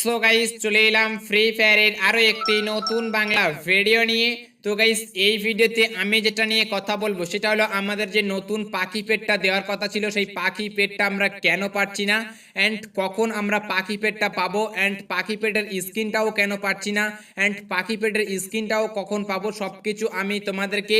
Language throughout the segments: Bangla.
সো গাইস চলে এলাম ফ্রি ফায়ারের আরো একটি নতুন বাংলা ভিডিও নিয়ে। তো গাইস এই ভিডিওতে আমি যেটা নিয়ে কথা বলবো সেটা হলো আমাদের যে নতুন পাখি পেটটা দেওয়ার কথা ছিল সেই পাখি পেটটা আমরা কেন পাচ্ছি না, অ্যান্ড কখন আমরা পাখি পেটটা পাবো, অ্যান্ড পাখি পেটের স্কিনটাও কেন পাচ্ছি না, অ্যান্ড পাখি পেটের স্কিনটাও কখন পাবো, সব কিছু আমি তোমাদেরকে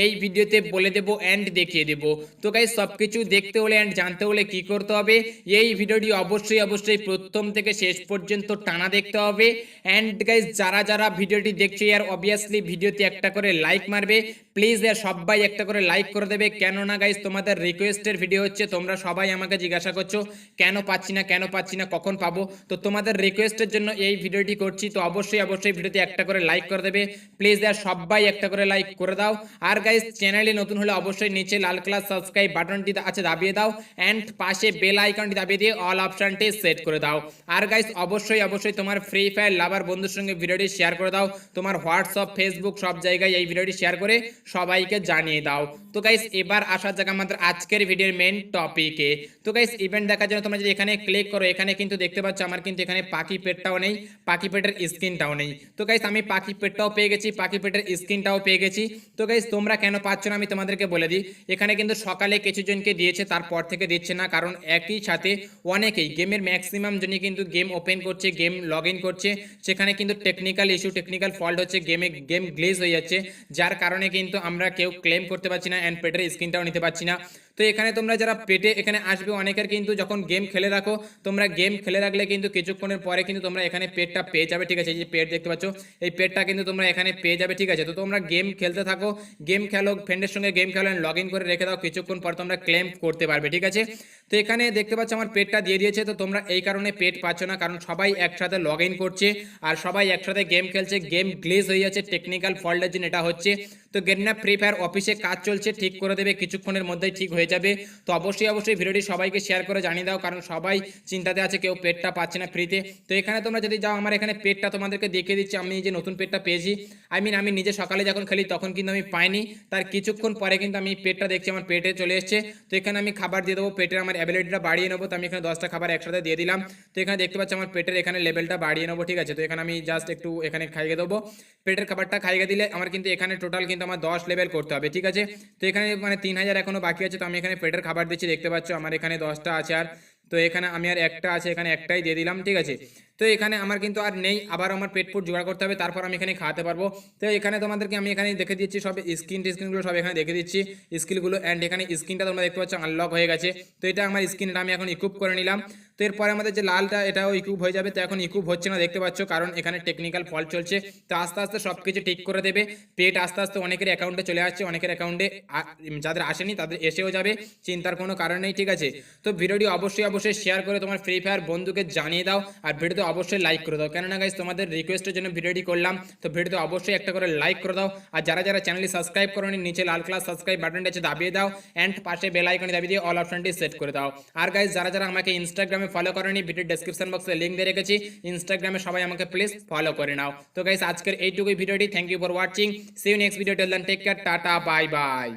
এই ভিডিওতে বলে দেবো অ্যান্ড দেখিয়ে দেবো। তো গাইস সব কিছু দেখতে হলে অ্যান্ড জানতে হলে কি করতে হবে, এই ভিডিওটি অবশ্যই প্রথম থেকে শেষ পর্যন্ত টানা দেখতে হবে। অ্যান্ড গাইস যারা যারা ভিডিওটি দেখছে আর অবভিয়াসলি ভিডিওতে একটা করে লাইক মারবে প্লিজ, আর সবাই একটা করে লাইক করে দেবে, কেননা গাইস তোমাদের রিকোয়েস্টের ভিডিও হচ্ছে। তোমরা সবাই আমাকে জিজ্ঞাসা করছো কেন পাচ্ছি না কখন পাবো, তো তোমাদের রিকোয়েস্টের জন্য এই ভিডিওটি করছি। তো অবশ্যই ভিডিওতে একটা করে লাইক করে দেবে প্লিজ, আর সবাই একটা করে লাইক করে দাও। আর গাইস চ্যানেলে নতুন হলে অবশ্যই নিচে লাল কালার সাবস্ক্রাইব বাটনটি আছে দাবিয়ে দাও, অ্যান্ড পাশে বেল আইকনটি দাবিয়ে দিয়ে অল অপশনটি সেট করে দাও। আর গাইস অবশ্যই তোমার ফ্রি ফায়ার লাভার বন্ধুর সঙ্গে ভিডিওটি শেয়ার করে দাও, তোমার হোয়াটসঅ্যাপ ফেসবুক সব জায়গায় এই ভিডিওটি শেয়ার করে সবাইকে জানিয়ে দাও। তো গাইস এবার আসার জায়গা আমাদের আজকের ভিডিওর মেন টপিকে। তো গাইস ইভেন্ট দেখার জন্য তোমরা যদি এখানে ক্লিক করো, এখানে কিন্তু দেখতে পাচ্ছ আমার কিন্তু এখানে পাখি পেটটাও নেই, পাখি পেটের স্কিনটাও নেই। তো গাইস আমি পাখি পেটটাও পেয়ে গেছি, পাখি পেটের স্কিনটাও পেয়ে গেছি। তো গাইস তোমরা কেন পাচ্ছ না আমি তোমাদেরকে বলে দিই। এখানে কিন্তু সকালে কিছু জনকে দিয়েছে, তারপর থেকে দিচ্ছে না, কারণ একই সাথে অনেকেই গেমের ম্যাক্সিমাম জনই কিন্তু গেম ওপেন করছে, গেম লগ ইন করছে, সেখানে কিন্তু টেকনিক্যাল ইস্যু, টেকনিক্যাল ফল্ট হচ্ছে, গেম গ্লিচ হয়ে যাচ্ছে, যার কারণে কিন্তু আমরা কেউ ক্লেম করতে পারছি না অ্যান্ড পেটের স্কিনটাও নিতে পারছি না। তো এখানে তোমরা যারা পেটে এখানে আসবে, অনেকের কিন্তু যখন গেম খেলে রাখো, তোমরা গেম খেলে রাখলে কিন্তু কিছুক্ষণের পরে কিন্তু তোমরা এখানে পেটটা পেয়ে যাবে, ঠিক আছে। এই যে পেট দেখতে পাচ্ছ, এই পেটটা কিন্তু তোমরা এখানে পেয়ে যাবে, ঠিক আছে। তো তোমরা গেম খেলতে থাকো, গেম খেলো, ফ্রেন্ডের সঙ্গে গেম খেলো, লগ ইন করে রেখে দাও, কিছুক্ষণ পর তোমরা ক্লেম করতে পারবে, ঠিক আছে। তো এখানে দেখতে পাচ্ছ আমার পেটটা দিয়ে দিয়েছে। তো তোমরা এই কারণে পেট পাচ্ছ না, কারণ সবাই একসাথে লগ ইন করছে আর সবাই একসাথে গেম খেলছে, গেম গ্লিচ হয়ে যাচ্ছে, টেকনিক্যাল ফল্টের জন্য এটা হচ্ছে। তো গেরিনা ফ্রি ফায়ার অফিসে কাজ চলছে, ঠিক করে দেবে, কিছুক্ষণের মধ্যেই ঠিক হয়ে যাবে। তো অবশ্যই ভিডিওটি সবাইকে শেয়ার করে জানিয়ে দাও, কারণ সবাই চিন্তাতে আছে কেউ পেটটা পাচ্ছে না ফ্রিতে। তো এখানে তোমরা যদি যাও, আমার এখানে পেটটা তোমাদেরকে দেখিয়ে দিচ্ছি, আমি যে নতুন পেটটা পেয়েছি। আমি নিজে সকালে যখন খেলি তখন কিন্তু আমি পাইনি, তার কিছুক্ষণ পরে কিন্তু আমি পেটটা দেখছি আমার পেটে চলে এসেছে। তো এখানে আমি খাবার দিয়ে দেবো, পেটের আমার অ্যাবিলিটিটা বাড়িয়ে নেবো। তো আমি এখানে 10টা খাবার একসাথে দিয়ে দিলাম। তো এখানে দেখতে পাচ্ছি আমার পেটের এখানে লেভেলটা বাড়িয়ে নেবো, ঠিক আছে। তো এখানে আমি জাস্ট একটু এখানে খাইয়ে দেবো, পেটের খাবারটা খাইয়ে দিলে আমার কিন্তু এখানে টোটাল কিন্তু আমার 10 লেভেল করতে হবে, ঠিক আছে। তো এখানে মানে 3000 এখনো বাকি আছে। তো আমি এখানে পেটের খাবার দিচ্ছি, দেখতে পাচ্ছ আমার এখানে 10টা আছে। আর তো এখানে আমি আর একটা আছে, এখানে একটাই দিয়ে দিলাম, ঠিক আছে। তো এখানে আমার কিন্তু আর নেই, আবার আমার পেট ফুড জোগাড় করতে হবে, তারপর আমি এখানে খাওয়াতে পারবো। তো এখানে তোমাদেরকে আমি এখানে দেখে দিচ্ছি সব স্কিনগুলো সব এখানে দেখে দিচ্ছি স্কিলগুলো, অ্যান্ড এখানে স্কিনটা তোমরা দেখতে পাচ্ছ আনলক হয়ে গেছে। তো এটা আমার স্কিন, এটা আমি এখন ইকুইপ করে নিলাম। তো এরপরে আমাদের যে লালটা এটাও ইকুইপ হয়ে যাবে। তো এখন ইকুইপ হচ্ছে না, দেখতে পাচ্ছ, কারণ এখানে টেকনিক্যাল ফল্ট চলছে। তো আস্তে আস্তে সব কিছু ঠিক করে দেবে, পেট আস্তে আস্তে অনেকের অ্যাকাউন্টে চলে আসছে, অনেকের অ্যাকাউন্টে যাদের আসেনি তাদের এসেও যাবে, চিন্তার কোনো কারণ নেই, ঠিক আছে। তো ভিডিওটি অবশ্যই শেয়ার করে তোমার ফ্রি ফায়ার বন্ধুকে জানিয়ে দাও, আর ভিডিওতে অবশ্যই লাইক করে দাও, কেননা গাইস তোমাদের রিকোয়েস্টের জন্য ভিডিওটি করলাম। তো ভিডিওতে অবশ্যই একটা করে লাইক করে দাও, আর যারা যারা চ্যানেলটি সাবস্ক্রাইব করোনি নিচে লাল কালার সাবস্ক্রাইব বাটনটা আছে দাবিয়ে দাও, অ্যান্ড পাশে বেল আইকনে দাবিয়ে দিয়ে অল অপশনটি সেট করে দাও। আর গাইস যারা যারা আমাকে ইনস্টাগ্রামে ফলো করেনি, ভিডিও ডেসক্রিপশন বক্সে লিংক দিয়ে রেখেছি, ইনস্টাগ্রামে সবাই আমাকে প্লিজ ফলো করে নাও। তো গাইস আজকের এইটুকুই ভিডিওটি, thank you for watching, see you next video, till then take care, tata bye by.